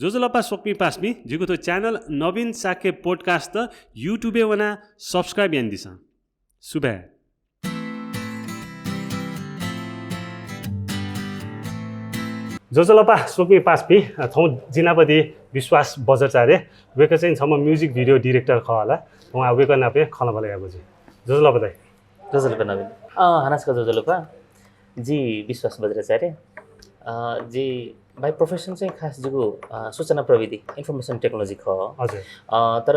जोजलपा सोक्मी पास्मी जिगु तो चैनल नवीन शाक्य पॉडकास्ट यूट्यूबे वना सब्सक्राइब यान दिसा सुबह जोजलपा सोक्मी पास्मी थौ जिनापति विश्वास बज्रचार्य वेक चाहिँ छम म्युजिक भिडियो डाइरेक्टर खला वहाँ वेक नापे खला भले आगो जी जोजलपा दाइ जोजलपा नवीन हनासका जोजलपा जी विश्वास बज्रचार्य जी बाई प्रोफेसन चाहिँ खास जिगु सूचना प्रविधि इन्फर्मेसन टेक्नोलोजी ख हजुर तर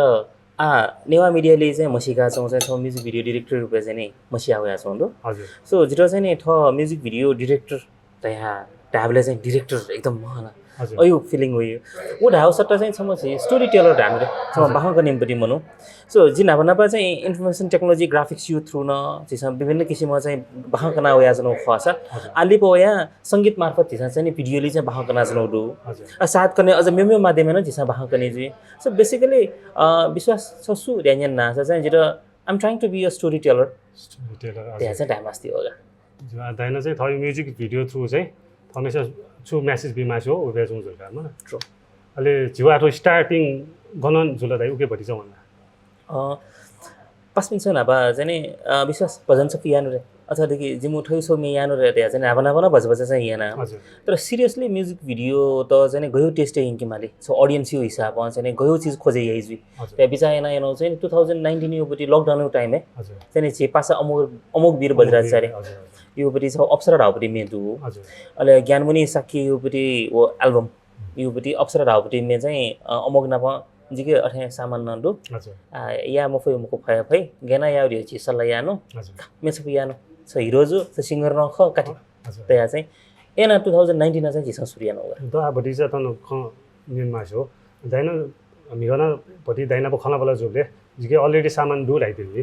नेवा मिडियाले चाहिँ मसिका चाहिँ म्युजिक भिडियो डाइरेक्टर रुपे चाहिँ नै मसिया होया छौँ हजुर सो जिरो चाहिँ नि ठ म्युजिक भिडियो डाइरेक्टर त यहाँ ट्याबले चाहिँ डाइरेक्टर एकदम महना अयो फिलिङ होयो वो ढाउ सट्टा चाहिँ छम चाहिँ स्टोरी टेलर हामीले छम बाहको निम्ति मनु सो जिन नपा चाहिँ information technology graphics you through न जिस विभिन्न किसिममा चाहिँ बाहकना होया जनो खसा आली पो यहाँ संगीत मार्फत जिस चाहिँ भिडियोले चाहिँ बाहकना जनो दु साथ गर्ने अझ मेमो माध्यममा जिस बाहकने जी सो बेसिकली विश्वास ससु र्यान्यन नास चाहिँ जिरो I am trying to be a storyteller त्यहाँ चाहिँ टाइम आस्ति होगा दाइना चाहिँ थइ म्युजिक भिडियो थ्रु चाहिँ हमेशा छु मेसेज बिमास हो उबे जुल जुलकामा ट्रु अहिले जिवाटो स्टार्टिङ गनन जुल दाइ उके भति भन्दा पास्मिन छ नाबा चाहिँ विश्वास भजन छ पियानो रे अथवादेखि जिमु ठै सो मे यानो रे त्यहाँ चाहिँ नाबा नाबा भज भज चाहिँ याना तर सिरियसली म्युजिक भिडियो त चाहिँ गयो टेस्टे हिंकी माले सो ऑडियन्स यो हिसाब चाहिँ गयो चीज खोजे यही जी त्यहाँ बिचाएना यानो चाहिँ 2019 यो पटी लकडाउन टाइम है चाहिँ चे पासा अमोक वीर बज्राचार्य यो पटी छ अप्सरा ढाउपटी मेदु अहिले ज्ञानमुनि साक्य यो पटी वो एल्बम यो पटी अप्सरा ढाउपटी मे चाहिँ अमोक नापा जिके अठे सामान नडु या मफै मको फय फै गेना या रियो छि सल्ला यानो मेछ पियानो छ हिरोजु छ सिंगर न ख काटी तया चाहिँ एना 2019 चाहिँ जिस सूर्य न हो त बडी चाहिँ तन ख निर्मास हो दैन मिगना पटी दैना प खना बला जुले जिके अलरेडी सामान दु राइदिले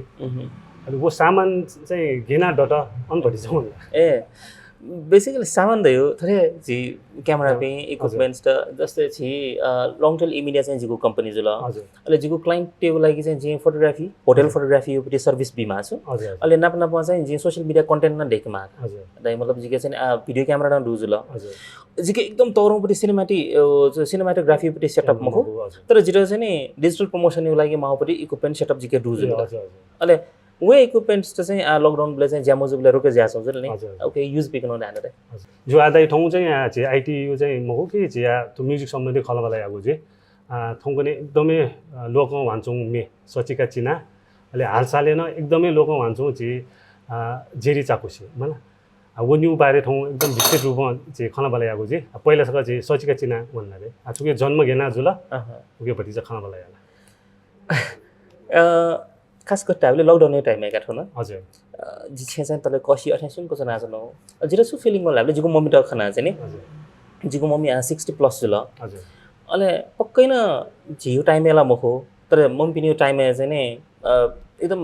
अनि वो सामान चाहिँ गेना डट अन भति छ ए बेसिकली सामान दयो थरे जी क्यामेरा पे इक्विपमेन्ट्स त जस्तै छि लङ टेल इमिडिया चाहिँ जिको कम्पनी जुल अहिले जिको क्लाइन्ट टेबल लागि चाहिँ जे फोटोग्राफी होटल फोटोग्राफी यो पटी सर्भिस बिमा छु अहिले नाप नापमा चाहिँ जे सोशल मिडिया कन्टेन्ट न देख्मा दाइ मतलब जिके चाहिँ भिडियो क्यामेरा न दुजुल जिके एकदम तौरौ पटी सिनेमाटोग्राफी पटी सेटअप मखो तर जिरो चाहिँ नि डिजिटल प्रमोसन यो लागि माउपटी इक्विपमेन्ट सेटअप जिके दुजुल अहिले वे इक्विपमेन्ट्स त चाहिँ लकडाउन ले चाहिँ ज्यामोजुले रोके ज्या छ नि ओके युज बिकन हुँदैन रे जो आदै ठौ चाहिँ यहाँ चाहिँ आईटी यो चाहिँ मको के चाहिँ या त म्युजिक सम्बन्धी खलबला आगो जे ठौ पनि एकदमै लोक वान्छौ मे सचिका चिना अहिले हालसाले न एकदमै लोक वान्छौ चाहिँ जेरी चाकुसी मन वो न्यू बारे ठौ एकदम विस्तृत रूपमा चाहिँ खलबला आगो जे पहिला सका चाहिँ सचिका चिना भन्ना रे आछुके जन्म गेना जुल उके पति चाहिँ खलबला याला खास गरी हामीले लकडाउन टाइममा गाठो न हजुर जी छे चाहिँ तले कसी 88 को जना जनो जिरो सु फिलिङ होला हामीले जिको मम्मी त खाना चाहिँ नि जिको मम्मी 60 प्लस जुल हजुर अले पक्कै न जियो टाइमला मखो तर मम्मी पनि यो टाइममा चाहिँ नि एकदम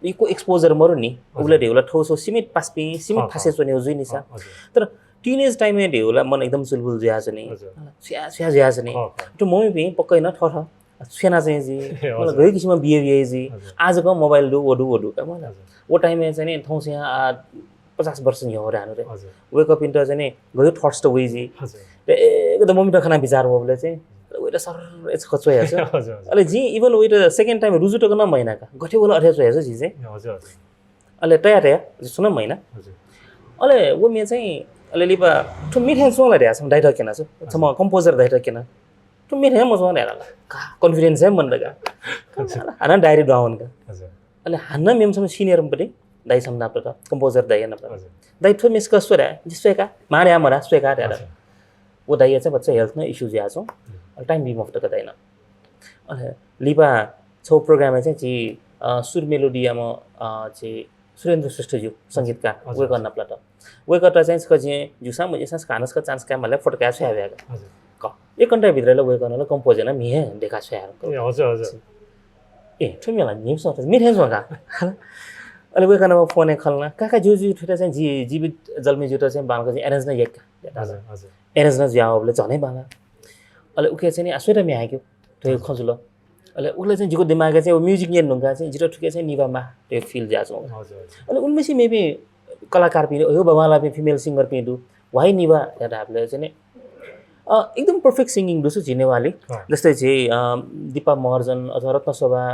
इको एक्सपोजर मरो नि उले ढेउला ठोसो सिमेट पास्पी सिमेट फासे चोने जुइ नि छ तर टिनेज टाइममा ढेउला मन एकदम चुलबुल ज्या छ नि स्या स्या ज्या छ नि त्यो मम्मी पनि पक्कै न ठठ छेना चाहिँ जी मतलब गयो किसिममा बिहेभियर जी आजको मोबाइल दु वडु का मलाई वो टाइम में चाहिँ नि थौ से 50 वर्ष नि हो रहनु रे वेक अप इन्टर चाहिँ नि गयो थट्स त वे जी एकदम मम्मी त खाना विचार हो बोले चाहिँ वेट सर एच खचो या छ अले जी इभन वेट सेकेन्ड टाइम रुजुटो न महिना का गठे बोला अठे छ जी चाहिँ हजुर अले तया सुन महिना अले वो मे चाहिँ अले लिपा ठु मिठे सोला रे छ डाइरेक्ट केना छ म कम्पोजर डाइरेक्ट केना तो मेरे हम मजवा नेला कॉन्फिडेंस है मन लगा हना डायरी डाउन का अले हना मेम सम सीनियर पनि दाइ सम नाप त कंपोजर दाइ न दाइ थो मिस का सोरा जिसका मारे हमरा स्वेका रे वो दाइ चाहिँ बच्चा हेल्थ न इश्यूज या छ टाइम बी मफ्ट का दाइन अले लिबा छौ प्रोग्राम चाहिँ जी सुर मेलोडियामा चाहिँ सुरेन्द्र श्रेष्ठ ज्यू संगीतकार वे गर्न प्लट वे गर्दा चाहिँ कजे जुसा म यसस खानस का चान्स का मलाई फटका छ आवेगा हजुर एक घन्टा भित्रले वे गर्नलाई कम्पोजर न मिहे देखा छ यार हजुर हजुर ए ठुमेला निम सो मिठे जगा अले वे गर्न फोन खल्न काका जुजु ठुटा चाहिँ जीवित जल्मी जुटा चाहिँ बालको चाहिँ एरेन्ज न एक हजुर हजुर एरेन्ज न ज्यावले झनै बाला अले उके चाहिँ नि आस्वेटा मे आक्यो त्यो खजुल अले उले चाहिँ जिको दिमाग चाहिँ म्युजिक नेन नुगा चाहिँ जिरो ठुके चाहिँ निवामा त्यो फिल जाछौ हजुर अले उनमेसी मेबी कलाकार पनि हो बाबाला पनि फिमेल सिंगर पनि दु वाइ निवा या हामीले चाहिँ एकदम पर्फेक्ट सिङ्गिङ दोसो झिनेवाली जस्तै चाहिँ दिपा महर्जन अथवा रत्नशोभा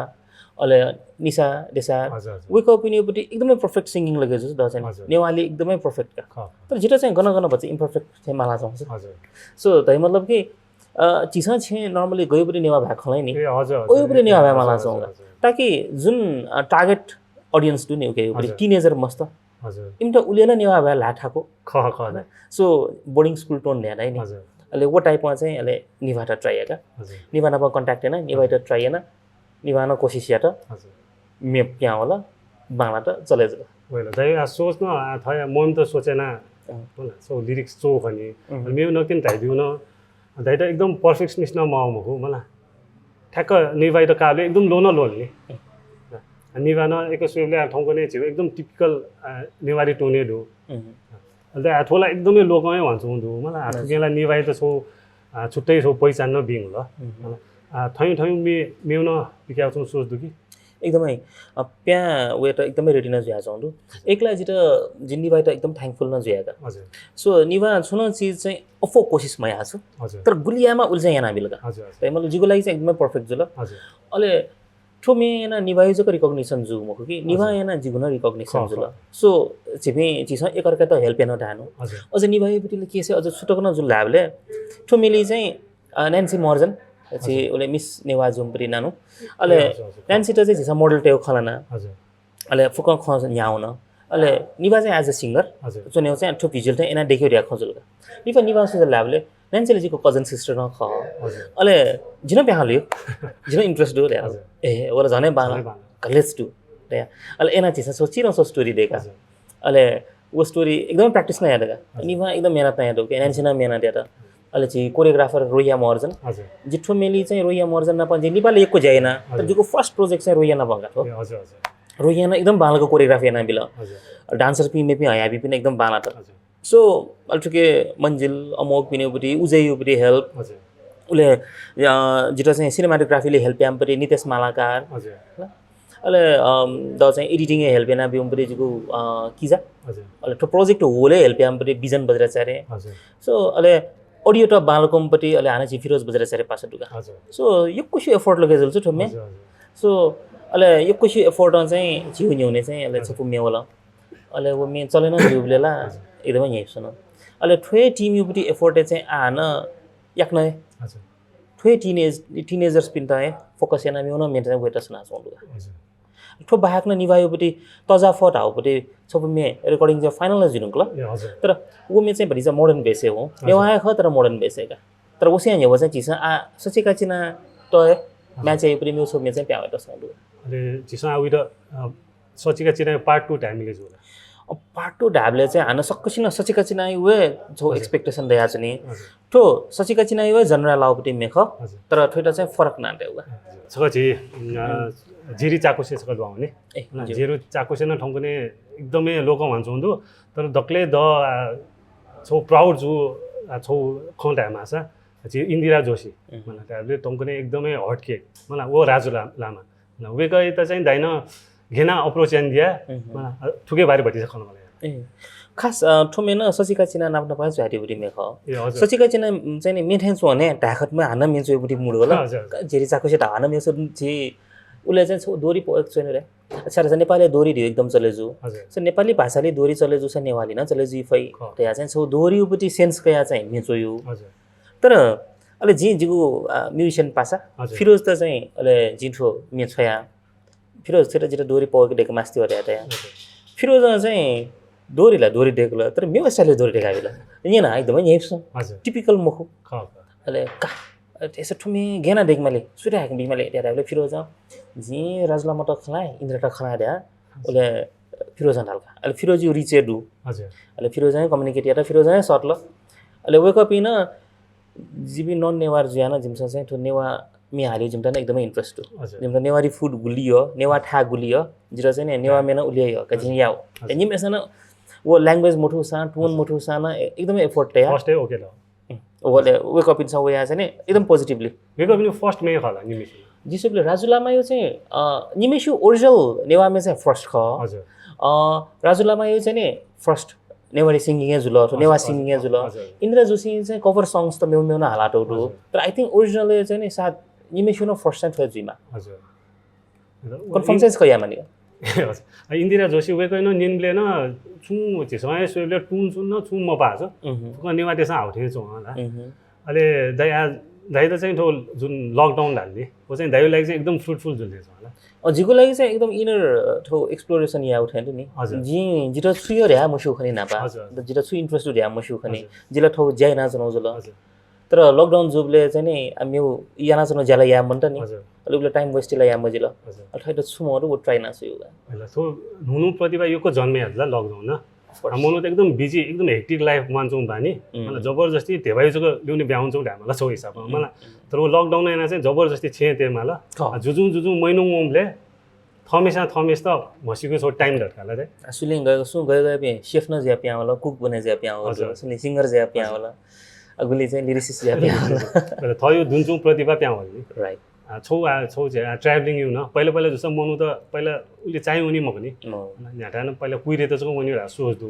अहिले निशा देसार वेकअप पिनियोपट्टि एकदमै पर्फेक्ट सिङ्गिङ लगे जस्तो द चाहिँ नेवाली एकदमै पर्फेक्ट का तर जिटा चाहिँ गन गन भन्छ इम्पर्फेक्ट चाहिँ माला चाउँछ सो त्यही मतलब कि चिसा छे नर्मली गयोपट्टि नेवा भए खलाइ नि गयोपट्टि नेवा भए माला चाउँछ ताकि जुन टार्गेट अडियन्स दु नि ओके टिनेजर मस्त इमटा उलेला नेवा भए लाठाको सो बोर्डिङ स्कुल टोन ल्यादै नि अहिले वो टाइपमा चाहिँ अहिले निभाटा ट्राई हेका निभानामा कन्ट्याक्ट हैन निभाटा ट्राई हैन निभाना कोसिस या त मे क्या होला बांगला त चले जा वेला दाइ सोच्न थया मन त सोचेना होला सो लिरिक्स चो भनी मे नकिन धाइदिउ न दाइ त एकदम पर्फेक्शनिस्ट न मको मलाई ठ्याक्क निभाइ त काले एकदम लोन लोल्ने निभाना एक सुले ठाउँको नै छिउ एकदम टिपिकल नेवारी टोने दु अन्त आठोला एकदमै लोकमै भन्छ हुँदो मलाई आठोकेलाई निभाइ त छौ छुट्टै छौ पहिचान न बिङ ल थै थै मेउन पिकाउँछौ सोच्दु कि एकदमै प्या वे त एकदमै रेडी न जुया चाउँदु एकला जित जिन्नीबाई त एकदम थ्याङ्कफुल न जुयाका हजुर सो निभा छुन चीज चाहिँ अफो कोसिस मै आछु तर गुलियामा उल्जा याना बिलका हजुर तै मतलब जिगो लागि चाहिँ एकदमै पर्फेक्ट जुल हजुर अले ठोमे याना निभाइ जको रिकग्निसन जु मखो कि निभा याना जिगुन रिकग्निसन जुल सो छिपे चिस एकअर्का त हेल्प याना धानु अझ निभाइ बिटिले के छ अझ छुटकन जुल लाभले ठोमेली चाहिँ नेन्सी मर्जन छि ओले मिस नेवाजुमपरि नानु अले नेन्सी त चाहिँ झिसा मोडल टेउ खलाना हजुर अले फुक ख याउन अले निभा चाहिँ एज अ सिंगर चोनेउ चाहिँ ठो भिजुअल चाहिँ एना देख्यो र्या खजुलका निभा सुजल लाभले नेन्सीले जिको कजन सिस्टर न ख अले जिन प्याहल्यो जिन इंट्रेस्ट दो र्या ए ओला झनै बाला लेट्स डू र्या अले एना चिसा सोचिन सो स्टोरी देका अले वो स्टोरी एकदम प्र्याक्टिस न यादका निभा एकदम मेहनत न यादो के नेन्सी न मेहनत यादा अहिले चाहिँ कोरियोग्राफर रोहिया महर्जन जिठो मेली चाहिँ रोहिया महर्जन नपान्छ नेपालले एकको जाएन तर जिको फर्स्ट प्रोजेक्ट चाहिँ रोहिया नभंगा हो रोहिया न एकदम बालको कोरियोग्राफी याना बिल डान्सर पि मे पि हयाबी पनि एकदम बाला त सो अल्टुके मंजिल अमोक पिनेउपटी उजैउपटी हेल्प उले जिठो चाहिँ सिनेमाटोग्राफीले हेल्प याम परि नितेश मालाकार अहिले द चाहिँ एडिटिङ हेल्प याना बिउपटी जिको किजा अहिले ठो प्रोजेक्ट होले हेल्प याम परि बिजन बज्राचार्य सो अहिले ऑडियो त बालकोमपट्टि अहिले हाने चाहिँ फिरोज बज्राचार्य पास दुगा सो यो कुछ एफोर्ट लगे जल्छ ठोमे सो अहिले यो कुछ एफोर्ट चाहिँ जिउ न्यूने चाहिँ अहिले छपु मेवला अहिले वो मे चलेन जुबलेला एकदमै यही सुन अहिले ठोए टिम युपट्टि एफोर्ट चाहिँ आन याक्न ठोए टिनेजर्स पिन्ता है फोकस याना मेउन मेन चाहिँ वेटस ना सोंदुगा ठो बाहक न निभायोपट्टि तजाफट हाउपट्टि सब मे रेकर्डिङ चाहिँ फाइनल जिनुक्ला तर वो मे चाहिँ भरि चाहिँ मोडर्न बेसे हो नेवाय ख तर मोडर्न बेसेका तर ओसे यहाँ चाहिँ चिसा आ सचेका चिना त म्याच चाहिँ प्रिमियर सो मे चाहिँ प्यावे त सोंदु अले चिसा आउ त सचेका चिना पार्ट 2 टाइमले जुला पार्ट 2 ढाबले चाहिँ हान सक्कसिन सचेका चिना वे जो एक्सपेक्टेसन दया छ नि ठो सचेका चिना वे जनरल लाउपट्टि मेख तर ठोइटा चाहिँ फरक ना देउगा छछि जेरी चाकोसे छ गलवा हुने जेरो चाकोसे न ठौँ पनि एकदमै लोक भन्छ हुँदो तर दक्ले द छौ प्राउड जो छौ खन्टा माछा छि इन्दिरा जोशी मलाई त्यसले ठौँ पनि एकदमै हटके मलाई वो राजु लामा न वे गए त चाहिँ दाइन घेना अप्रोच एन दिया मलाई ठुके बारी भति छ खन मलाई खास ठोमेन सचिका चिना नाप्न पाए झ्याटीबुटी मेख सचिका चिना चाहिँ नि मेथेन्स भने ढाखतमा हान मेन्चो बुटी मुड होला जेरी चाकोसे हान मेन्चो छि उले चाहिँ दोरी पोक छैन रे अच्छा र नेपाली दोरी दियो एकदम चलेजु सो नेपाली भाषाले दोरी चलेजु छ नेवाली न चलेजु फै त्यहाँ चाहिँ छौ दोरी उपटी सेन्स कया चाहिँ मेचो यो तर अहिले जिगु म्युजिशियन पासा फिरोज त चाहिँ अहिले जिठो मेछया फिरोज चाहिँ जिटा दोरी पोक डेक मास्ति हरे त्यहाँ फिरोज चाहिँ दोरीला दोरी डेकला तर मेरो स्टाइलले दोरी डेकाबिला यहाँ न एकदमै यही छ टिपिकल मुखो अहिले का त्यसो ठुमे गेना देखमाले सुइराखेको बिमाले त्यहाँले फिरोज जी राजला मट खलाए इन्द्रटा खला द्या ओले फिरोज ढालका अहिले फिरोज यु रिचे डु हजुर अहिले फिरोज कम्युनिकेट या फिरोज सर्ट ल अहिले वेकअप इन जिबी नन नेवार जुयाना जिमसा चाहिँ ठो नेवा मे हाल्यो जिमटा एकदमै इन्ट्रेस्ट हो जिमटा नेवारी फुड गुलियो नेवा ठा गुलियो जिरा चाहिँ नेवा मेना उलियो कजिन याउ निम एसन वो ल्याङ्ग्वेज मोठो सा टोन मोठो सा एकदमै एफोर्ट या फर्स्ट ओके ल ओले वेकअप इन सा वया चाहिँ एकदम पोजिटिभली वेकअप इन फर्स्ट मे खला निमेश जिसोले राजुलामा यो चाहिँ निमेशु ओरिजिनल नेवामे चाहिँ फर्स्ट ख हजुर राजुलामा यो चाहिँ नि फर्स्ट नेवारी सिंगिङ जुल अथवा नेवा सिंगिङ जुल इन्दिरा जोशी चाहिँ कभर सङ्ग्स त मेउ मेउन हालाटो दु तर आई थिंक ओरिजिनल चाहिँ नि साथ निमेशुन फर्स्ट टाइम जुइमा हजुर कन्फर्म चाहिँ कया माने इन्दिरा जोशी वे कहिन निनले न छु छिसमा सोले टुन सुन न छु म पाछ क नेवा देश आउथे छु होला अहिले दाइ त चाहिँ जुन लकडाउन हाल्ने वो चाहिँ दाइको लागि चाहिँ एकदम फ्रुटफुल जुल्दैछ होला जिको लागि चाहिँ एकदम इनर थो एक्सप्लोरेसन या उठ्यो नि जी जिरो सुयो रे मसु खनि नापा जिरो सु इन्ट्रेस्ट रे मसु खनि जिला थो ज्याइ ना जनो जुल तर लकडाउन जुबले चाहिँ नि आम्यु याना जनो ज्याला या मन त नि अलिकले टाइम वेस्ट ला या मजिल अथै त छुमहरु वो ट्राई ना सुयो हैला सो हुनु प्रतिभा योको जन्मे हल्ला लकडाउन न मनो त एकदम बिजी एकदम हेक्टिक लाइफ मान्छौँ भानी मलाई जबरजस्ती धेवाइजको ल्याउने भ्याउँछौँ ढामला छौ हिसाबमा मलाई तर वो लकडाउन एना चाहिँ जबरजस्ती छे तेमा ल जुजु मैनु ओमले थमेसा थमेस त मसिको छो टाइम धटकाला रे सुलिङ गयो सु गयो पे शेफ न ज्या प्या होला कुक बने ज्या प्या होला सुनि सिंगर ज्या प्या होला अगुली चाहिँ लिरिसिस्ट ज्या प्या होला थयो दुन्चौ प्रतिभा प्या होला राइट छौ ट्राभलिङ यु न पहिला जस्तो मनु त पहिला उले चाहिँ उनी म पनि न्याटा न पहिला कुइरे त चाहिँ उनी सोच्दु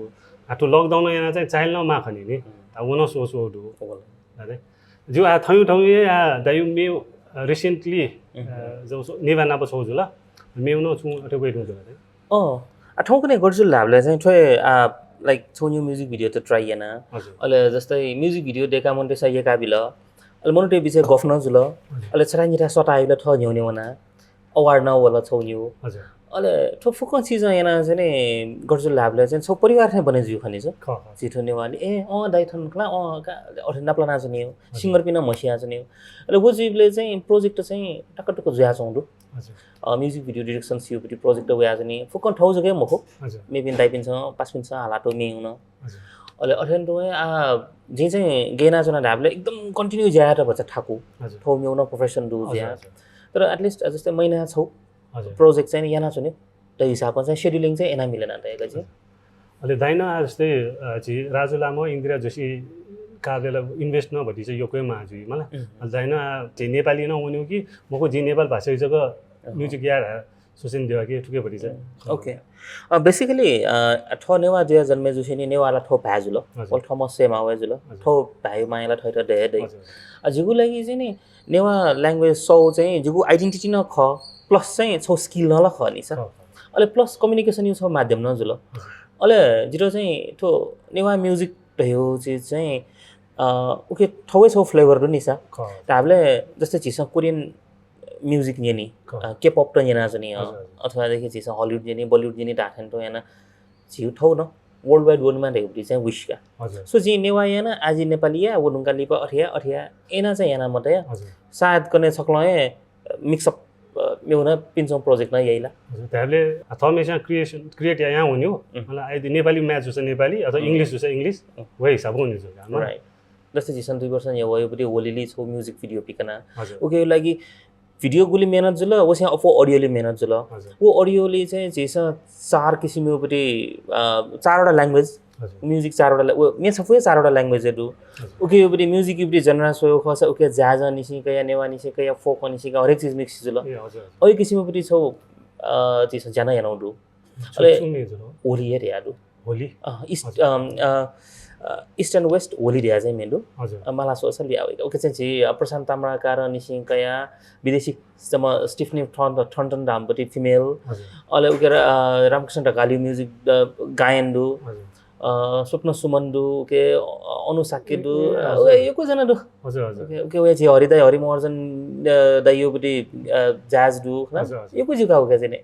आटो लकडाउन यहाँ चाहिँ चाइल्ड न माखनी नि उन सोच्दु हैन जो आ थयु थयु या दायु मे रिसेन्टली जो नेवा नाप छौ जुल मेउ न छु अटे वेट हुन्छ आ ठौ कुनै गर्छु लाभले चाहिँ ठोय लाइक छौ न्यू म्युजिक भिडियो त ट्राई हैन अहिले जस्तै म्युजिक भिडियो देका मनटे सयका बिल अहिले मनुटे विषय गफ न जुल अहिले छरानिरा सटाइले थ न्युने वना अवार्ड न होला छौ न्यू हजुर अहिले ठोफुक चीज yana चाहिँ गर्छु लाभले चाहिँ छौ परिवार नै बने जिउ खनि छ छिटो नेवाली ए दाइ थन क्ला अठे नाप्ला नाच नि सिंगर पिन मसिया छ नि अहिले वो जीवले चाहिँ प्रोजेक्ट चाहिँ टकटक जुया छौं हजुर music video direction COP project वया छ नि फुकन ठौ जगे मखो हजुर मेबिन दाइपिन छ पासपिन छ हालाटो मे हुन हजुर अहिले अठेन तो जे चाहिँ गेना जना ढाबले एकदम कन्टिन्यू ज्याएर भन्छ ठाकु ठौ मेउन प्रोफेसन दु ज्या तर एटलिस्ट जस्तै महिना छौ प्रोजेक्ट चाहिँ याना छ नि त हिसाबमा चाहिँ शेड्युलिङ चाहिँ एना मिलेन त एक चाहिँ अहिले दाइन जस्तै जी राजु लामो इन्दिरा जोशी काबेला इन्भेस्ट न भति चाहिँ योकै माजु मलाई दाइन जे नेपाली न हुनु कि मको जे नेपाल भाषा जग्गा म्युजिक यार सोसिन देवा के ठुके भति चाहिँ ओके बेसिकली ठ नेवा जे जन्मे जुसे नि नेवाला ठो भाजुल ओल ठम सेम आवे जुल ठो भाइ मायाला ठै त दे दे जिगु लागि चाहिँ नि नेवा ल्याङ्ग्वेज सौ चाहिँ जिगु आइडेन्टिटी न ख प्लस चाहिँ छौ स्किल न ल ख नि छ अहिले प्लस कम्युनिकेसन यु छ माध्यम न जुल अहिले जिरो चाहिँ ठो नेवा म्युजिक भयो चाहिँ ओके ठौै छौ फ्लेभर नि छ ताबले जस्तै छिस कोरियन म्युजिक नि के पप त yana जनि अथवा देखि छिस हलिउड जनि बलिउड जनि डाथन त yana छिउ ठौ न वर्ल्ड वाइड वनमा देउटी चाहिँ विश का सो जी नेवा yana आजि नेपालीया वनुका लिप अठिया एना चाहिँ yana मते सायद कने छक्लए मिक्स अप मेउना पिन्छौ प्रोजेक्ट न यहीला त्यसले थमेसा क्रिएट यहाँ हुन्यो मलाई आइदि नेपाली म्याच हुन्छ नेपाली अथवा इंग्लिश हुन्छ इंग्लिश वे हिसाब हुने छ राइट जस्तै जिसन 2 वर्ष यहाँ वयोपति होलीली छौ म्युजिक भिडियो पिकना ओके लागि भिडियो गुली मेहनत जुल वसे अफो अडियोले मेहनत जुल वो अडियोले चाहिँ जेस चार किसिमकोपटि चारवटा ल्याङ्ग्वेज म्युजिक चारवटा वो मे सफुए चारवटा ल्याङ्ग्वेजहरु ओके योपटि म्युजिक युपटि जनरा सोयो खस ओके जाजा निसी कया नेवा निसी कया फोक निसी हरेक चीज मिक्स जुल ओइ किसिमकोपटि छौ जेस जना यानौडु अले होली हेर यादु Holi east and west Holi दिया चाहिँ मेलु मला सोसल बिया ओके चाहिँ प्रशान्त ताम्राकार निसी कया विदेशी सम स्टिफनी ठन्टन दामपति फिमेल अले ओके रामकृष्ण ढकाली म्युजिक गायन दु स्वप्न सुमन्दु के अनुसाके दु यो जना दु हजुर ओके वे चाहिँ हरिदाय हरिमर्जन दाइयोपटि जाज दु यो को जिका हो के चाहिँ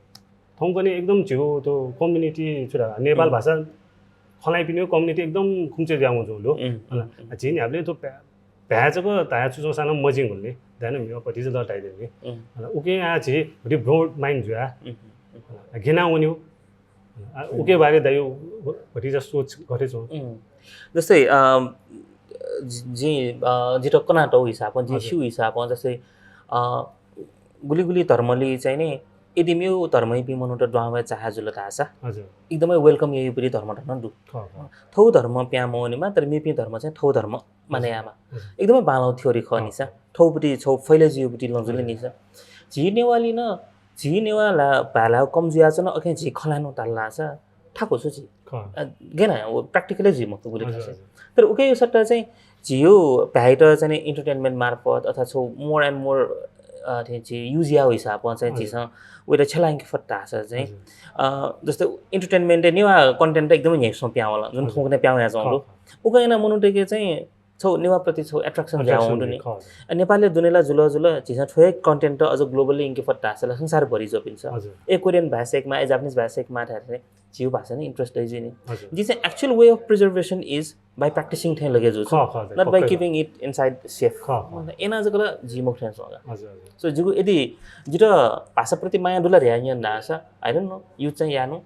थौ पनि एकदम छिउ त्यो कम्युनिटी छुरा नेपाल भाषा खलाइ पिन्यो कम्युनिटी एकदम खुम्चे जाउ जुलो जिन हामीले त्यो भ्याजको ताया चुचो सानो मजिङ हुने दान मेरो पटि चाहिँ दटाइदिने ओके आ छि भरि ब्रोड माइन्ड जुया घेना हुन्यो ओके बारे दायो भरि चाहिँ सोच गरेछौ जस्तै जी जिटो कनाटो हिसाबमा जी शिव हिसाबमा जस्तै गुली धर्मले चाहिँ नि यदि मेरो धर्मै पि मनु त ड्वामा चाहे जुल तासा हजुर एकदमै वेलकम यही पनि धर्म न दु थौ धर्म प्याम हुने मात्र मेपि धर्म चाहिँ थौ धर्म माने आमा एकदमै बालाउ थ्योरी खनिसा थौपटि छौ फैले जिउपटि लजुले निसा झी नेवाली न झी नेवाला भाला कम जुया छ न अखे झी खलानो ताल्ला छ ठाको छु जी ख गेन वो प्र्याक्टिकलै जी म बोले हजुर, थाहा हजुर। तर उकै सट्टा चाहिँ जियो भ्याइट चाहिँ इन्टरटेनमेन्ट मार्फत अथवा छौ मोर एन्ड मोर चाहिँ युजिया हिसाब चाहिँ जिसँग उयो छलाङ्की फट्टा छ चाहिँ जस्तै इन्टरटेनमेन्ट नेवा कन्टेन्ट एकदमै यहीँ प्याउ होला जुन ठाउँको नै प्याउ यहाँ जाउँ उकै मुनुटेके चाहिँ छौ नेवाप्रति छौ एट्र्याक्सन जाउँ नि नेपालले दुनियाँलाई जुल जुल झिसा ठोए कन्टेन्ट अझ ग्लोबली इन्के फट्टा छ संसारभरि जोपिन्छ ए कोरियन भाषामा ए जापानिज भाषामा ठहरे जियो भाषा नै इन्ट्रेस्ट है नि जी चाहिँ actual way of preservation is by practicing थे लगे जो not by keeping it inside safe एना जगह जिमुख थे सो जिगु यदि जिरो भाषाप्रति माया डुला र्यान दास आई डोन्ट नो युज चाहिँ यानु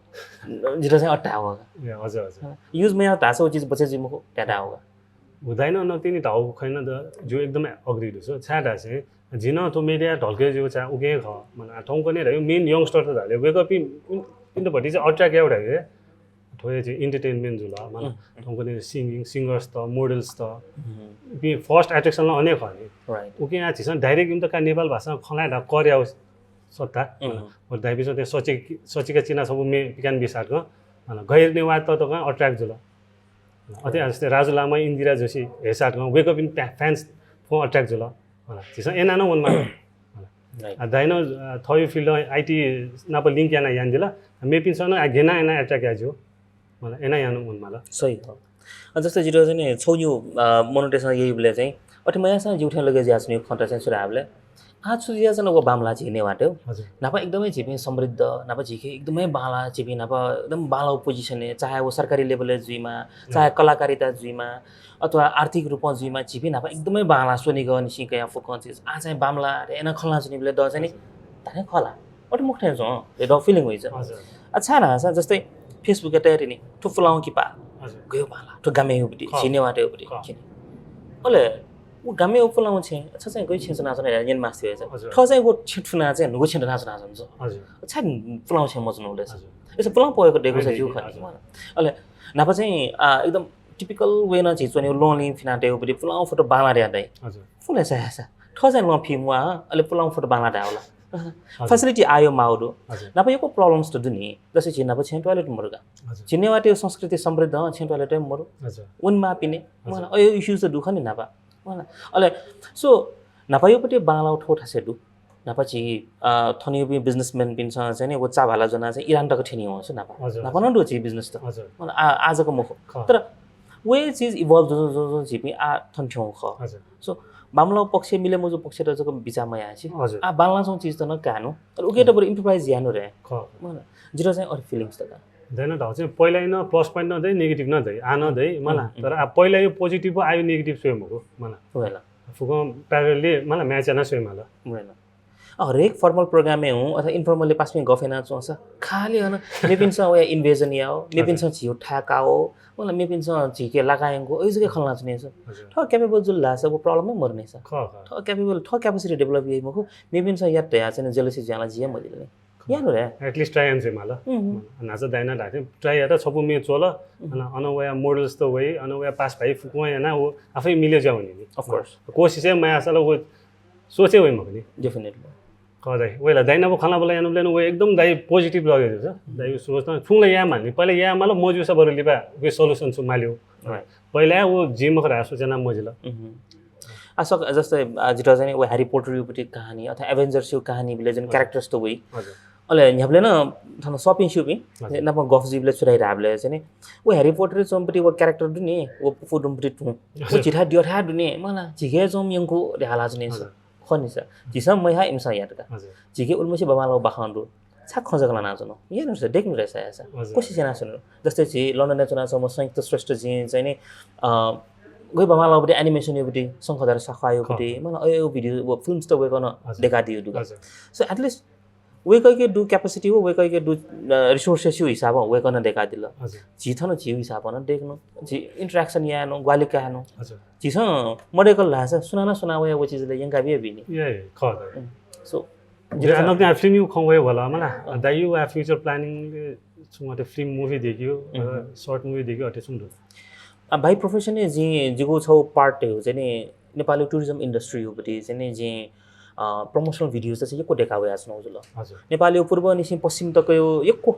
जिरो चाहिँ अट्टा होगा हजुर हजुर युज माया तासो चिज बचे जिमुख ट्याटा होगा हुँदैन न तिनी ढाउ खैन त जो एकदमै अग्रिड छ छाडा चाहिँ जिन तो मिडिया ढल्के जो चा उगे ख मन ठाउँको नै रह्यो मेन यंगस्टर त धाले वेक अप इन द भटी चाहिँ अट्र्याक्ट एउटा के थोरै चाहिँ इन्टरटेनमेन्ट जुल मन ठाउँको नै सिंगिङ सिंगर्स त मोडल्स त बि फर्स्ट एट्र्याक्सनलाई अनेक खने राइट उके यहाँ छिसन डाइरेक्ट इम त का नेपाल भाषा खलाडा कर्या सत्ता और दाइबि त्यो सचिका चिना सब मे पिकान बिसाको मन गैर नेवा त कहाँ अट्र्याक्ट जुल अझै जस्तै राजु लामा इन्दिरा जोशी हेसाटमा wake up in fans for attract जुल छिसन एना न वनमा दाइनो थयो फिल्ड आईटी नाप लिंक याना यान दिला मेपिन सन गेना एना अट्र्याक्ट याजो मलाई एना यानु वनमा ल सही हो जस्तै जिरो चाहिँ छौयु मोनेटाइजेसन यही बोले चाहिँ अति मयासँग जिउठे लगे ज्यास्ने खन्टा चाहिँ सुराबले आज सुजिया चाहिँ वो बामला छिने वाट्यो नापा एकदमै झिपे समृद्ध नापा झिके एकदमै बाला झिपे नापा एकदम बाला पोजिसन चाहे वो सरकारी लेभल जुइमा चाहे कलाकारिता जुइमा अथवा आर्थिक रूपमा जुइमा झिपे नापा एकदमै बाला सोनी गनि सिके या फोकन्स आ चाहिँ बामला एना खल्ला जुनि बेले द चाहिँ नि ताने खला अटो मुख ठाउँछ ए द फिलिङ होइछ अच्छा ना जस्तै फेसबुक एटा नि ठुफलाउ कि पा गयो बाला तो गामे उबडी छिने वाटे उबडी किन ओले वो गामे उपलाउ छे अच्छा चाहिँ गइ छिन्छ नाच्न यान मास्ति भएछ ठ चाहिँ वो छिटफुना चाहिँ नुगो छिट नाच्न हुन्छ हजुर अच्छा पुलाउ छे मजनु हुँदैछ यसो पुलाउ पएको डेको छ जिउ खाने अले नापा चाहिँ एकदम टिपिकल वे न छिचो नि लोनली फिनाटे उपरि पुलाउ फोटो बाला र्यादै हजुर फुले छ ठ चाहिँ ल फिमुआ अले पुलाउ फोटो बाला र्या होला फेसिलिटी आयो माउडो नापा योको प्रब्लम्स त दुनि जसै छिन नापा छे टॉयलेट मरुगा छिने वाटे संस्कृति समृद्ध छे टॉयलेट मरु हजुर उनमा पिने मलाई अयो इश्यूज त दुख नि नापा मलाई अले सो नापायोपट्टि बालाउ ठोठा सेडु नापाची थनियो बि बिजनेसम्यान पिन्छ चाहिँ नि वो चाभाला जना चाहिँ इरान तक ठिनी हुन्छ नापा नापा न डो छि बिजनेस त मलाई आजको मुख तर वे चीज इभल्भ जो छिपि आ थन्ठ्यौ ख हजुर सो बामलाउ पक्ष मिले मजो पक्ष र जको बिचामा याछि आ बालना सो चीज त न कानु तर उकेट पर इम्प्रोवाइज यानु रे ख मलाई जिरो चाहिँ अर फिलिङ्स तदैन ढाउ चाहिँ पहिला न प्लस पोइन्ट नदै नेगेटिभ नदै आनदै मलाई तर पहिला यो पोजिटिभ आयो नेगेटिभ स्वयं हो मलाई होला फुको प्यारलले मलाई म्याच न स्वयं होला होइन हरेक फर्मल प्रोग्रामै हूँ अथवा इन्फर्मली पास में गफेना चोंस खाली हन मेपिन स वे इन्वेजन या हो मेपिन स छियो ठाका हो मलाई मेपिन स झिके लगाएको ओइ जगे खल्ला छने छ ठ क्यापेबल जुल लास वो प्रब्लम मर्ने छ ठ क्यापेबल ठ क्यापेसिटी डेभलप यही मको मेपिन स यात या चाहिँ जेलसी ज्याला जिया मजिले यानो रे एटलिस्ट ट्राई एन्से माला नाच दाइना ढाथे ट्राई या त सबु मे चोल अनवया मोडल्स त वही अनवया पास भाइ फुको याना वो आफै मिले जाउने नि अफ कोर्स कोशिश है मैं असल वो सोचे वही मकनी डेफिनेटली कदै वेला दाइनाबो खाना बोला यानु लेनु वे एकदम दाइ पोजिटिभ लगेको छ दाइ सोच्न फुङले या मान्ने पहिला या माल मजु छ बरु लिबा वे सल्युसन छु माल्यो पहिला वो जिम खरा सोचना मजिला असक जस्तै जिटा चाहिँ वो ह्यारी पोटर युपटी कहानी अथवा एभेन्जर्स यु कहानी बिले जन क्यारेक्टर्स त वही अले यहाँले न थन शपिङ सुपि नप गफ जिबले छुराइ राबले चाहिँ नि वो ह्यारी पोटर चोमपटी वो क्यारेक्टर दुनी वो फुडुमपटी टु वो चिठा दियोठा दुनी मला झिगे जोम यंको रेहाला जने छ खनिस जिसम मैहा इमसा याटका झिगे उल्मसे बमालो बखान्डु छा खजगला नाचनो हेर्नु छ देख्नु रहेछ यासा कोसिस नाच्नु जस्तै छि लन्डन चुना छ म संयुक्त श्रेष्ठ जी चाहिँ नि गइ बमालो बडी एनिमेसन युबडी संखदार सखायो बडी मलाई अयो भिडियो वो फिल्म्स त वेकन देखा दियो दुगा सो एट लिस्ट वेकैके डु क्यापेसिटी हो वेकैके डु रिसोर्सेस यो हिसाब हो वेकन देखा दिल जिथन जिउ हिसाब न देख्नु जि इन्टरेक्सन यानो ग्वालिका यानो जिस मडेकल लासा सुनाना सुनावे वो चीज ले यंगा भी बिनी ये खद सो जिरा न फिल्म यु खवे होला मला दाइ यु फ्युचर प्लानिङ सुमते फिल्म मुभी देखियो शॉर्ट मुभी देखियो अटे सुन्दर भाइ प्रोफेसन ने जी जिगो छौ पार्ट हो चाहिँ नि नेपाली टुरिज्म इन्डस्ट्री हो बटी चाहिँ नि जी प्रमोशनल भिडियोज चाहिँ यको देखावे आछन हजुर नेपाली पूर्व निसिम पश्चिम तक यो यको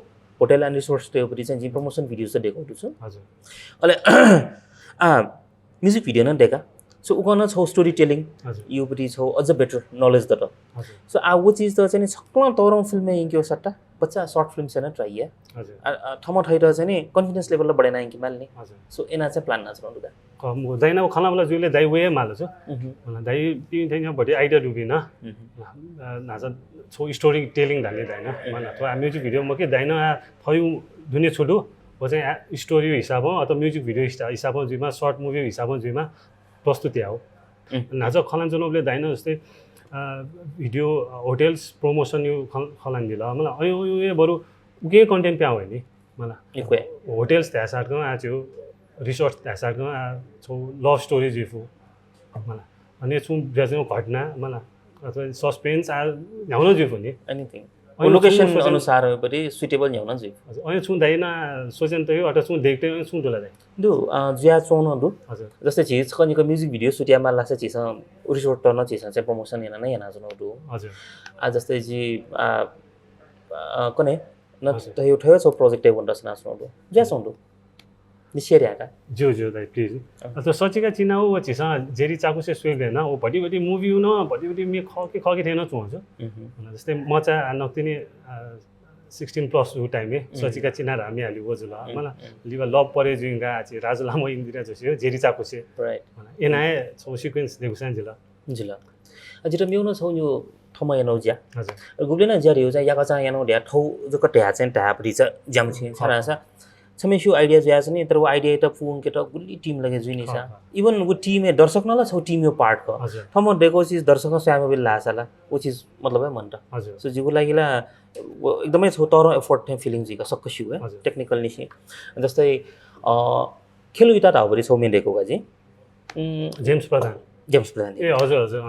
होटल एन्ड रिसोर्ट्स त्योपट्टि चाहिँ जी प्रमोसन भिडियोज त देखाउँछु छु हजुर अहिले म्युजिक भिडियो न देखा सो उकन छौ स्टोरी टेलिङ हजुर योपट्टि छौ अझ बेटर नलेज त हजुर सो वो चीज त चाहिँ सक्ल तौरौँ फिल्म इंक्यो सट्टा बच्चा शॉर्ट फिल्म से ना ट्राई है हजुर ठम ठैर चाहिँ नि कन्फिडेन्स लेभल ल बढाइन कि माल्ने हजुर सो एना चाहिँ प्लान नाच्नु लुगा कम दैन खाना वाला जुले दाइ वे मालो छ दाइ पिन थिङ बडी आइडिया डुबिन नाचा छो स्टोरी टेलिङ धाले दाइन मन अथवा म्युजिक भिडियो म के दाइन फयु दुनिया छोडु वो चाहिँ स्टोरी हिसाब अथवा म्युजिक भिडियो हिसाब जुमा सर्ट मुभी हिसाब जुमा प्रस्तुति हो नाचा खलान जनले दाइन जस्तै भिडियो होटेल्स प्रमोसन यो खलान दिला मलाई अयो यो बरु उके कन्टेन्ट प्या हो नि मलाई होटेल्स त्यासारको आज रिसोर्ट त्यासारको छौ लभ स्टोरी जिफु मलाई अनि छु ज्याजो घटना मलाई अथवा सस्पेन्स आ ल्याउन जिफु नि एनीथिङ लोकेसन अनुसार पनि सुटेबल ल्याउन जिफु अनि छु दाइन सोचेन त यो अथवा छु देख्दै छु दोला दाइ दु ज्या चौन दु हजुर जस्तै चीज कनिको म्युजिक भिडियो सुटियामा लाग्छ चीज रिसोर्ट त न चीज चाहिँ प्रमोसन हेर्न नै हेर्न जनो दु हजुर आ जस्तै जी कने न त यो ठयो छ प्रोजेक्ट भन्दा नाच्नु दु ज्या चौन दु निसेरियाका जो दाइ प्लिज अथवा सचिका चिनाउ व चिसा जेरी चाकु से स्वेग देना ओ भटी मुभी न भटी मे खके थिएन चुन्छ जस्तै मचा नक्तिनी 16 प्लस उ टाइम सचिका चिना हामी हालि वजुला मलाई लिवा लभ परे जुंगा आछि राजु लामो इन्दिरा जोशी जेरी चाकु से राइट एनाए छौ सिक्वेन्स देउसान जिला जिला अजिरा मेउन छौ यो थमा यानो ज्या हजुर गुब्लेना ज्या रियो चाहिँ याका चाहिँ यानो ढ्या ठौ जक ढ्या चाहिँ ढ्या परि छ ज्याम छ सारा छमेशु आइडिया ज्या छ नि तर वो आइडिया त पुन के त गुल्ली टीम लगे जुइनी छ इवन वो टीम दर्शक नला छौ टीम यो पार्ट को थम देखो चीज दर्शक स्याम बिल लासाला वो चीज मतलब है मन त हजुर सो जिगु लागिला एकदमै छौ तर एफर्ट थे फिलिङ जिका सक्क छु है टेक्निकल निसी जस्तै खेल विता त हबरी छौ मेडेको गाजी जेम्स प्रधान ए हजुर हजुर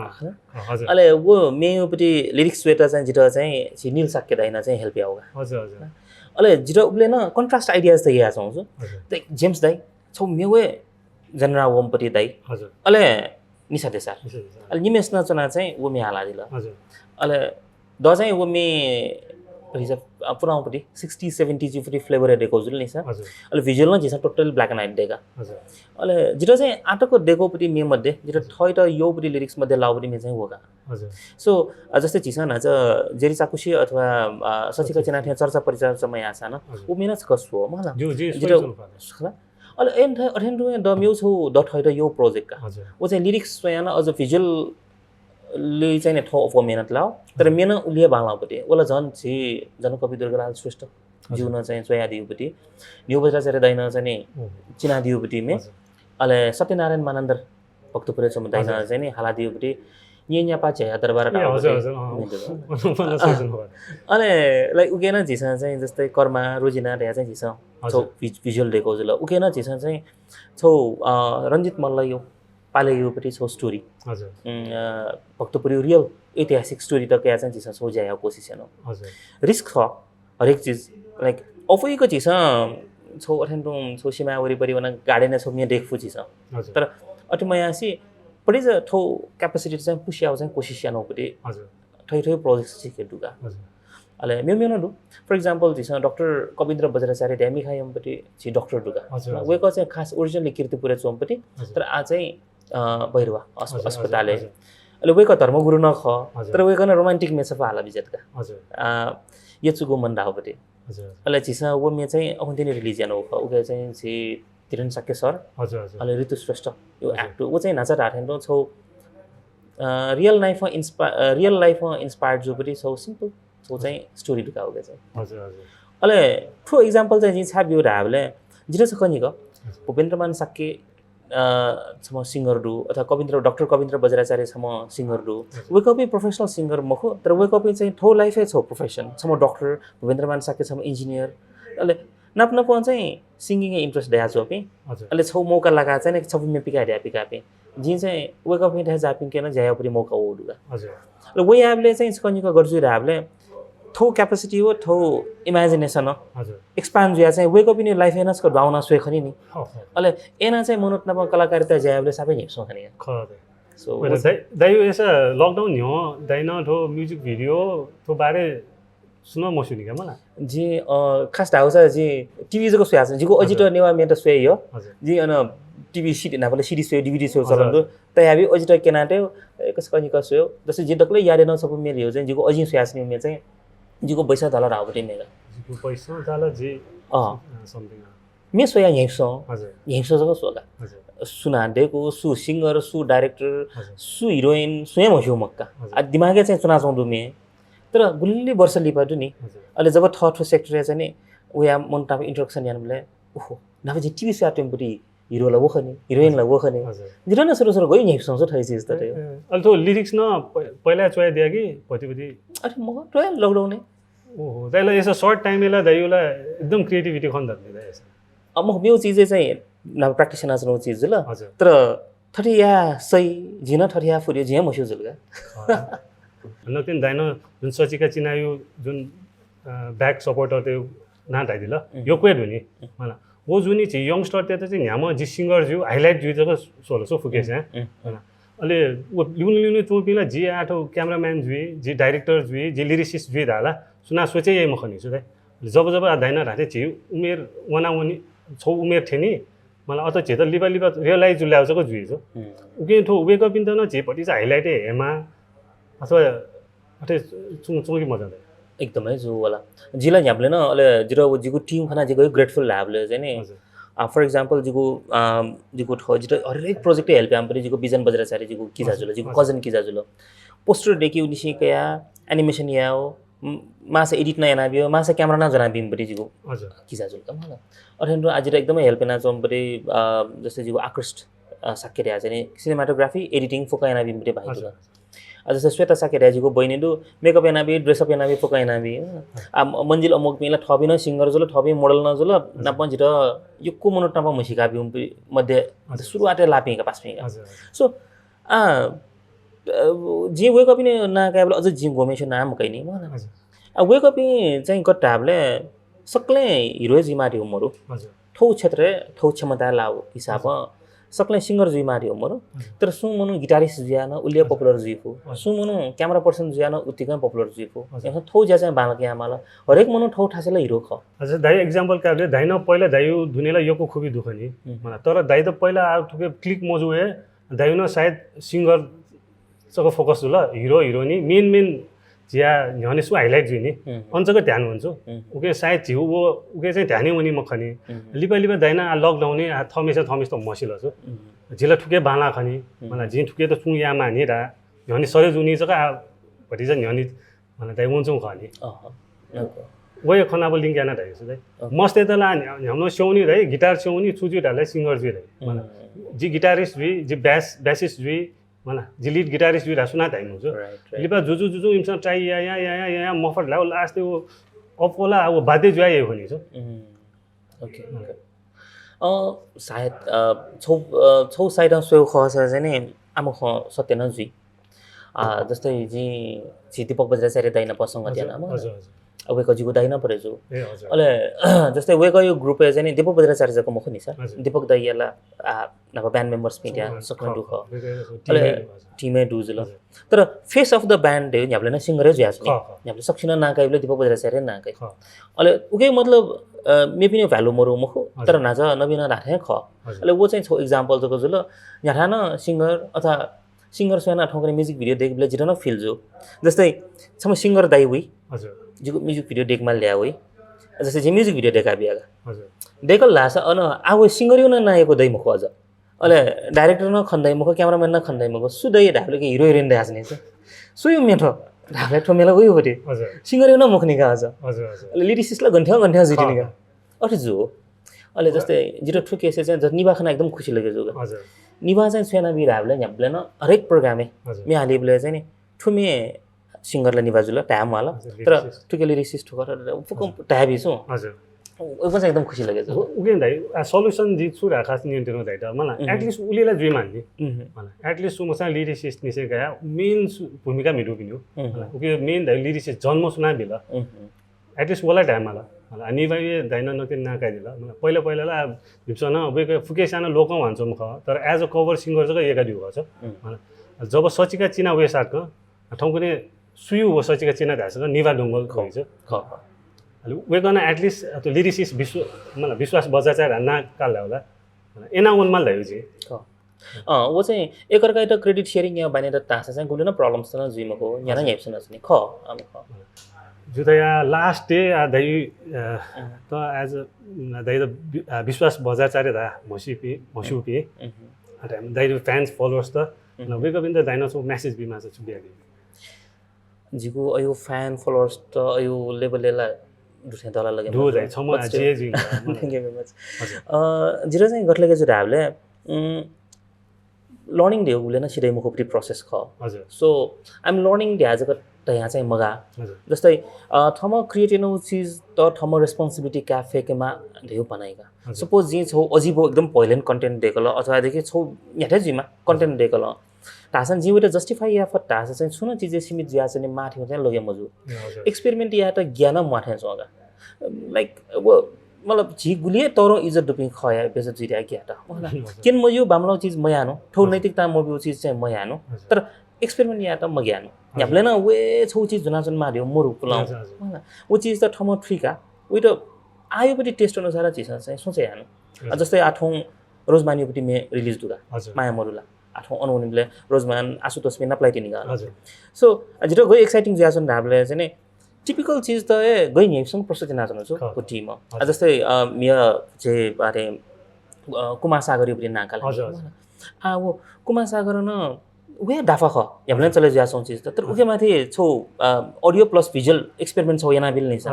हजुर अले वो मेयोपटी लिरिक्स वेटा चाहिँ जिटा चाहिँ नील साक्य दाइना चाहिँ हेल्प याउगा हजुर हजुर अले जिटा उले न कन्ट्रास्ट आइडियाज त या छौ त जेम्स दाइ छौ मेवे जनरा वमपटी दाइ हजुर अले निसा देसार अले निमेश नचना चाहिँ वो मे हाला दिला हजुर अले द चाहिँ वो मे रिजर्भ पुराउपटी 60 70 जी फ्री फ्लेभर देखो जुल नि छ हजुर अले भिजुअल न जिसा टोटल ब्ल्याक एन्ड व्हाइट देगा हजुर अले जिटा चाहिँ आटको देखोपटी मे मध्ये जिटा थय त योपटी लिरिक्स मध्ये लाउपटी मे चाहिँ होगा हजुर सो जस्तै चिसा नाच जेरी चाकुशी अथवा सचिका चिनाठ्या चर्चा परिचर्चामा यहाँ छ न उ मेना कसो हो मलाई जो जी अले एन थ अठेन रु द म्यु छौ द थय त यो प्रोजेक्ट का हजुर वो चाहिँ लिरिक्स यहाँ अझ भिजुअल ले चाहिँ थो अफ मेहनत लाओ तर मेना उलिए बालापट्टि ओला झन् छि जनकवि दुर्गालाल श्रेष्ठ जीवन चाहिँ चोया दिउपट्टि न्यू बज्राचार्य दाइन चाहिँ नि चिना दिउपट्टि मे अले सत्यनारायण मानन्दर भक्तपुर छ दाइन चाहिँ नि हाला दिउपट्टि न्या पाचे दरबार अले लाइक उकेन झिसा चाहिँ जस्तै कर्मा रोजिना ढ्या चाहिँ झिसा छौ भिजुअल देखो जुल उकेन झिसा चाहिँ छौ रञ्जित मल्ल यो पाले योपट्टि छौ स्टोरी हजुर भक्तपुर रियल ऐतिहासिक स्टोरी त क्या चाहिँ झिसा छौ ज्या कोशिश हेर्नु हजुर रिस्क छ हरेक चीज लाइक अफैको झिसा छौ अठेन्टो छौ सीमा वरिपरि बना गाडी नै छौ मे देखफु झिसा तर अति मयासी पढि ज थो क्यापेसिटी चाहिँ पुस्याउ चाहिँ कोशिश यानोपट्टि हजुर ठै ठै प्रोजेक्ट सिके दुगा अले मे न दु फर एक्जाम्पल झिसा डाक्टर कविन्द्र बज्राचार्य ड्यामी खायमपट्टि छि डाक्टर दुगा वेको चाहिँ खास ओरिजिनल कीर्तिपुर चोमपट्टि तर आ चाहिँ भैरवा अस्पताल अले वेको धर्मगुरु न ख तर वेको न रोमान्टिक मेसफ हाला बिजेतका हजुर यचुगो मन डाउपट्टि हजुर अले झिसा वो मे चाहिँ अखुन्तिनी रिलिजन हो उके चाहिँ छि तिरन सक्य सर हजुर हजुर अले ऋतु श्रेष्ठ यो एक्ट वो चाहिँ नाचा ढाठेन्डो छौ रियल लाइफमा इन्स्पायर्ड जो पनि छौ सिम्पल छौ चाहिँ स्टोरी दुका हो चाहिँ हजुर हजुर अले ठो एक्जाम्पल चाहिँ जि छाप यो ढाबले जिरो छ कनिको भूपेन्द्रमान साक्य छम सिंगर डु अथवा कविन्द्र डाक्टर कविन्द्र बज्राचार्य छम सिंगर डु वेकअपै प्रोफेसनल सिंगर मखो तर वेकअपै चाहिँ ठो लाइफै छ प्रोफेसन छम डाक्टर भूपेन्द्रमान साक्य छम इन्जिनियर अले नप चाहिँ सिंगिङ इन्ट्रेस्ट दया छ पे अले छौ मौका लगा चाहिँ छपु मे पिका ड्या पिका पे जि चाहिँ वेकअप में जापिङ केन जायापरि मौका हो दुगा हजुर र वे एपले चाहिँ कनिको गर्जु राबले थो क्यापेसिटी हो थो इमेजिनेसन हजुर एक्सपान्ड जुया चाहिँ वेकअप इन लाइफ एनस को भावना स्वेखनी नि अले एना चाहिँ मनोत नप कलाकारिता जायाबले सबै निसो खनी खरे सो दाइ ऐसा लकडाउन हो दाइन थो म्युजिक भिडियो थो बारे सुनो म सुनि क्या मलाई जी खास ढाउसा जी टिभी जको सुया छ जिको अजिटर नेवा मेटा सुया यो हजुर जी अन टिभी सिट नापले सिडी सुयो डिभिडी सुयो चलन्दो तयाबी अजिटर केनाटे कस कनि कसयो जसै जे दक्ले यादे न सब मेरो यो चाहिँ जिको अजि सुया छ मे चाहिँ जिको पैसा डलर आवटे मेगा जिको पैसा जाला जे समथिङ मे सोया यहीँसो हजुर यहीँसो जको सोगा हजुर सुनाडेको सु सिंगर सु डाइरेक्टर सु हिरोइन स्वयं हो मक्का आ दिमागे चाहिँ चुना चाउँदो मे तर गुल्ली वर्ष लिपादु नि अहिले जब थर्ड सेक्टर चाहिँ नि उया मन टाप इन्ट्रोडक्सन यान बोले ओहो नाबे जे टिभी स्या टेम्परी हिरो ला वखने हिरोइन ला वखने जिरो न सुरु सुरु गयो नि सोच थाइ चीज त अहिले त लिरिक्स न पहिला चोया दिया कि पति अरे म ट्रायल लकडाउन ओहो दाइला यसो सर्ट टाइमला दाइला एकदम क्रिएटिभिटी खन धर्ने दाइ यसो अब म मेरो चीज चाहिँ न प्र्याक्टिसनर नो चीज ल तर थटिया सही जिन थटिया फुर्यो जे मस्यो जुलगा नतिन दाइन जुन सचिका चिनायो जुन ब्याक सपोर्टर त्यो ना दाइदिल यो क्वेट हुने मलाई वो जुनी चाहिँ यंगस्टर त्यो चाहिँ न्याम जी सिंगर जु हाइलाइट जु जको सोलो सो फुकेछ हैन अहिले वो लिउन चोपिला जी आठो क्यामेराम्यान जुई जी डाइरेक्टर जुई जी लिरिसिस्ट जुई दाला सुना सोचे यही मखनी छु दाइ जब दाइन राथे छि उमेर वनावनी छौ उमेर थेनी मलाई अत झे त लिबा रियलाइज ल्याउँछको जुई छ उके ठो उबेको पिन त न झेपटी चाहिँ हाइलाइट हेमा अथवा अथे चुङचुङी मजा आउँछ एकदमै जो वाला जिला न्याबले न अले जिरो जिको टिम खाना जिको ग्रेटफुल ल्याबले चाहिँ नि फर एक्जाम्पल जिको ठो जिरो हरेक प्रोजेक्ट हेल्प हम पनि जिको बिजन बज्राचार्य जिको किजाजुल जिको कजन किजाजुल पोस्टर देखि उनिसी कया एनिमेसन याओ मासे एडिट न यानाबियो मासे क्यामेरा न जना बिम पनि जिको हजुर किजाजुल त मलाई अरेन्डो आज एकदमै हेल्प ना चोम पनि जस्तै जिको आकृष्ट साक्य चाहिँ सिनेमाटोग्राफी एडिटिङ फोका याना बिम पनि भाइदो जस्तै श्वेता साकेराजीको बहिनीले मेकअप एनाबी ड्रेसअप एनाबी फोका एनाबी मंजिल अमुक पिला थबिन सिंगर जुल थबि मोडल न जुल न पंजिट युक्को मनोट न मसिका बिम मध्ये सुरुवाते लापिका पासपिका सो जे वेकअप नि ना काबल अझ जिम गोमेशन नाम कइनी म वेकअप चाहिँ गट्टाबले सकले हिरो जिमारी हो मरु थौ क्षेत्र थौ क्षमता लाउ हिसाब सकले सिंगर जुई मारी हो मरो तर सु मनु गिटारिस्ट जुया न उलिया पपुलर जुइको सु मनु क्यामेरा पर्सन जुया न उतिकै पपुलर जुइको यहाँ थौ ज्या चाहिँ बालक यामाला हरेक मनु ठौ ठासेला हिरो ख अच्छा दाइ एक्जाम्पल काबले दाइ न पहिला दाइयो दुनेला योको खुबी दुख नि मलाई तर दाइ त पहिला ठुके क्लिक मजुए दाइ न सायद सिंगर सको फोकस ल हिरो हिरोनी मेन ज्या न्याने सु हाइलाइट जुइनी अञ्चको ध्यान हुन्छु उके सायद झिउ वो उके चाहिँ ध्यानै हुनी मखनी लिपा दाइना लकडाउन थमेस त मसिलो छु झिला ठुके बाला खनी मलाई झि ठुके त चुङ यामा नि रा न्याने सरे जुनी जका भति चाहिँ न्याने मलाई दाइ वन्छौ खनी वय खनाबो लिंक याना दाइ छु दाइ मस्ते त ला हाम्रो स्याउनी दाइ गिटार स्याउनी छुजु डाले सिंगर जुइ दाइ मलाई जी गिटारिस्ट जुइ जी बेसिस्ट जुइ मलाई जी लीड गिटारिस्ट जुइ सुना दाइ हुन्छु लिपा जुजु इमसँग ट्राई या मफट लाउ लास्ट वो अपोला अब बाध्य जुआए भनि छु ओके सायद छौ साइड सोयो खस चाहिँ नि आम ख सत्य न जुइ जस्तै जी दीपक बज्राचार्य दाइना प्रसंग दिएन म अब कजिको दाइना परेछु अले जस्तै वेको यो ग्रुप चाहिँ नि दीपक बज्राचार्य जको मुख नि सर दीपक दाइयाला नभए ब्यान्ड मेम्बर्स पिन्या सक्ने दुख अले टिमै डुजल तर फेस अफ द ब्यान्ड हो यहाँले न सिंगरै ज्यास नि यहाँले सक्छिन नाकाइले दीपक बज्राचार्य नाकाइ अले उके मतलब मे पनि भ्यालु मरु मुख तर नाज नबिन राथे ख अले वो चाहिँ छौ एक्जाम्पल जको जुल यहाँ न सिंगर अथवा सिंगर सोना ठौकने म्युजिक भिडियो देखले जिरो न फिल जो जस्तै सम सिंगर दाइ हुई हजुर जिको म्युजिक भिडियो देखमा ल्या हुई जस्तै जे म्युजिक भिडियो देखा बियागा हजुर देखल लासा अन आउ सिंगर यो न नायको दै मुख अझ अले डाइरेक्टर न खन्दै मुख क्यामेराम्यान न खन्दै मुख सुदै ढाबले के हिरो हिरोइन देखास नि सुयो मेठो ढाबले ठोमेला उयो बटे हजुर सिंगर यो न मुख निका अझ हजुर हजुर अले लिरिसिस्टला गन्ठ्या जिति निका अरे जो अले जस्तै जिरो ठुकेसे चाहिँ निवाखना एकदम खुसी लाग्यो जो हजुर निवा चाहिँ छेना बिराबले न्याबले न हरेक प्रोग्रामे मे हालिबले चाहिँ नि ठुमे सिंगरले निवाजुला टाइम वाला तर ठुके लिरिसिस्ट गरेर फुकम टाबी छु हजुर ओ पनि एकदम खुसी लाग्यो उगे दाइ सल्युसन जी छु राखास नियन्त्रण दाइ त मलाई एटलिस्ट उलेला जुइ मान्ने मलाई एटलिस्ट सुमसा लिरिसिस्ट निसे गया मेन भूमिका मिडु पिन्यो मलाई उगे मेन दाइ लिरिसिस्ट जन्म सुना बिला एटलिस्ट वाला टाइम वाला मलाई निवाय दाइन नके नाकाइदिला मलाई पहिला ला भिप्सन उगे फुके सानो लोकौ भन्छ मुख तर एज अ कभर सिंगर जको एका दिउ गर्छ मलाई जब सचिका चिना वे साथको ठाउँको नि 수유 워서지가 지나다서 니바 동걸 거죠. वेगन एटलिस्ट त्यो लिरिसिस मतलब विश्वास बजाचार्य रान्ना काल्ला होला एना वनमा ल्यायो जी वो चाहिँ एकअर्का एउटा क्रेडिट शेयरिङ यहाँ बानेर तासा चाहिँ गुलेन प्रब्लम्स त जुइमा हो यहाँ नै हेप्सन नि ख आम ख जुतया लास्ट डे दाइ त एज दाइ द विश्वास बजाचार्य दा मसिपी दाइ फ्यान्स फलोवर्स त वेग up in the dinosaur message बिमा छ बिया जिगु अयो फ्यान फलोवर्स त अयो लेभलला दुथे दला लगे दु जाइ छ म जे जी थ्यांक यू भेरी मच जिरो चाहिँ गठलेके जुरा हामीले लर्निङ डे उलेन सिधै मुखो प्रि प्रोसेस ख हजुर so I am learning day आज त यहाँ चाहिँ मगा जस्तै थम क्रिएटिनो चीज त थम रेस्पोन्सिबिलिटी क्याफे केमा धेउ बनाइगा सपोज जे छौ अजिबो एकदम पहिलेन कन्टेन्ट देकल अथवा देखि छौ याठै जिमा कन्टेन्ट देकल तासन जीवले जस्टिफाई या फट तास चाहिँ सुन चीजे सीमित ज्या चाहिँ माथि चाहिँ लगे मजु एक्सपेरिमेन्ट या त ज्ञान माथे छगा लाइक वो मतलब जी गुलिए तरो इज्जत दुपिङ खया बेजत जिरा क्या त किन म यो बामलो चीज मयानो ठौ नैतिकता म यो चीज चाहिँ मयानो तर एक्सपेरिमेन्ट या त म ज्ञानो याबले न वे छौ चीज जुना जुन मार्यो म रुकुलाउ वो चीज त ठम ट्रिका उ त आयो पनि टेस्ट अनुसार चीज चाहिँ सोचे हानु जस्तै आठौं रोजमानियोपट्टि मे रिलिज दुगा माया मरुला आठौं अनुनिमले रोजमान आशुतोष मे नप्लाइटिनी गा सो जिरो गयो एक्साइटिङ ज्यासन धाबले चाहिँ नि टिपिकल चीज त गइ नेप्सन प्रोसेस नाचन छु को टिम जस्तै मिया जे बारे कुमार सागर यो पनि नाकाल आ वो कुमार सागर न वे डाफा ख याबले चले ज्यासन चीज त तर उके माथि छौ अडियो प्लस भिजुअल एक्सपेरिमेन्ट छ याना बिल नै छ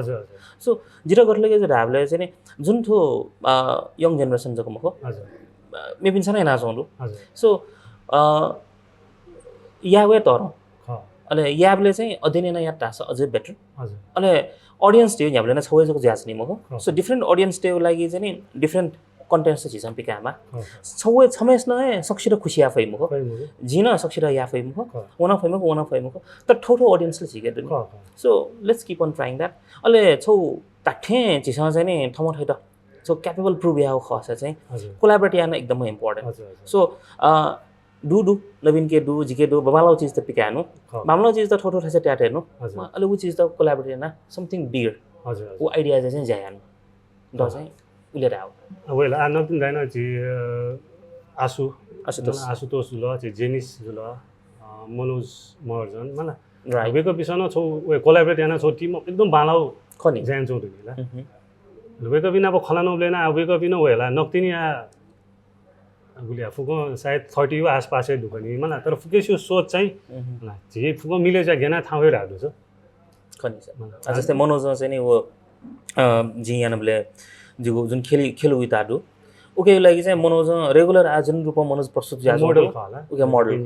सो जिरो गर्ले के धाबले चाहिँ नि जुन थो यङ जेनेरेसन जको मको मे पनि छ नै नाचौँ सो या वे तर अले याबले चाहिँ अध्ययन या तास अझै बेटर अले ऑडियन्स डे याबले न छवे जको ज्यास नि मको सो डिफरेंट ऑडियन्स डे लागि चाहिँ नि डिफरेंट कन्टेन्ट छ छिसम पिकामा छवे छमेस न सक्षिर खुशी आफै मको जिन सक्षिर या फै मको वना फै मको त ठोठो ऑडियन्सले छिके दनि so let's keep on trying that अले छौ ताठे छिसम चाहिँ नि थमो थैट सो क्यापेबल प्रुभ या खस चाहिँ कोलाबोरेट यान एकदमै इम्पोर्टेन्ट सो डू नवीन के डू जिके डू बबालो चीज त पिकानु मामलो चीज त ठोठो ठसे ट्याट हेर्नु अलि उ चीज त कोलाबोरेट ना समथिङ बिगर हजुर उ आइडिया चाहिँ जायानु द चाहिँ उले राव वेल आ नबिन दाइन जी आशुतोष ल चाहिँ जेनिस ल मनोज महर्जन मला वेको बिसनो छौ वे कोलाबोरेट याना छौ टिम एकदम बालाउ खनि जान छौ दिला वेको बिना अब खलानो लेना वेको बिना वेला नक्तिनी गुलिया फुको सायद 30 आसपास दुखनी मलाई तर फुकेसु सोच चाहिँ जे फुको मिले चाहिँ गेना थावे राख्दो छ खनि छ जस्तै मनोज चाहिँ नि वो जी यानबले जिगो जुन खेल उताडु ओके लागि चाहिँ मनोज रेगुलर आजन रूपमा मनोज प्रस्तुत ज्या मोडल खाला ओके मोडल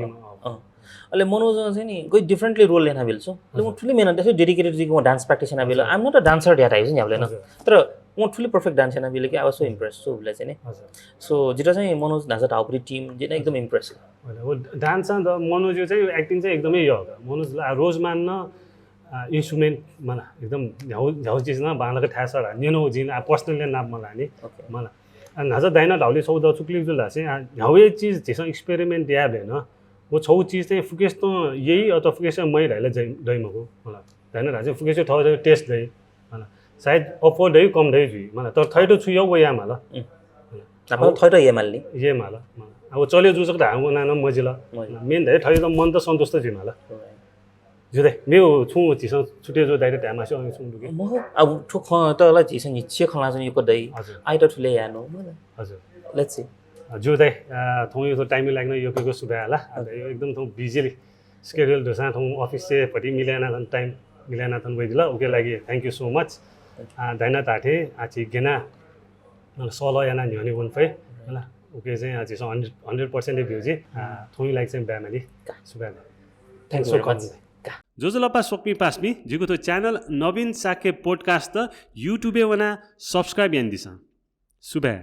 अले मनोज चाहिँ नि गइ डिफरेंटली रोल लेना बेल्छु ल म ठुली मेहनत देख्छु डेडिकेटेड जिगो डान्स प्र्याक्टिसना बेल I am not a dancer ड्याटा हैन याबले न तर म ठुली पर्फेक्ट डान्स हैन बेल कि I was so impress so उले चाहिँ नि सो जिरो चाहिँ मनोज नाचा टाउपरी टिम जे एकदम इम्प्रेस हो डान्स द मनोज चाहिँ एक्टिङ चाहिँ एकदमै यो मनोज रोज मान्न इन्स्ट्रुमेन्ट मला एकदम झ्याउ चीज न बांगला ठास नेनो जिन पर्सनली नाम मला नि मला नाजा दाइना ढाउले सौदा चुक्ली जुला चाहिँ झ्याउ चीज जेसा एक्सपेरिमेन्ट या भेन वो छौ चीज चाहिँ फुकेस त यही अथवा फुकेस मै ढाइला दैमको मला दाइना राजे फुकेस ठाउँ टेस्ट दै मला सायद अफोर्ड दै कम दै जुइ मला तर थैटो छु यो या मला तपाईं थैटो या मालनी ये मला अब चल्यो जुजक ढाउ नान मजिला मेन दै थै त मन त सन्तुष्ट छु मला जुदे मेरो छु चिसो छुटे जो दाइरे टाइममा छ छु दुके म अब ठो ख तलाई चिसो नि छे खला चाहिँ यो दै आइ त ठुले यानो हजुर लेट्स सी जुदे थौ यो टाइम लाग्न यो केको सुबा होला यो एकदम थौ बिजी स्केड्युल दसा थौ अफिस से पटी मिलाना टाइम मिलाना तन वइदिला ओके लागि थ्यांक यू सो मच दाइना ताठे आछि गेना सलो याना न्यने वन फै होला ओके चाहिँ आछि 100% भ्युजी थौ लाइक चाहिँ ब्यामली सुबा थ्यांक्स सो मच जोजलपा सोक्मी पास्मी जिगो तो चैनल नवीन शाक्य पॉडकास्ट यूट्यूबे वना सब्सक्राइब यान दिसा सुबह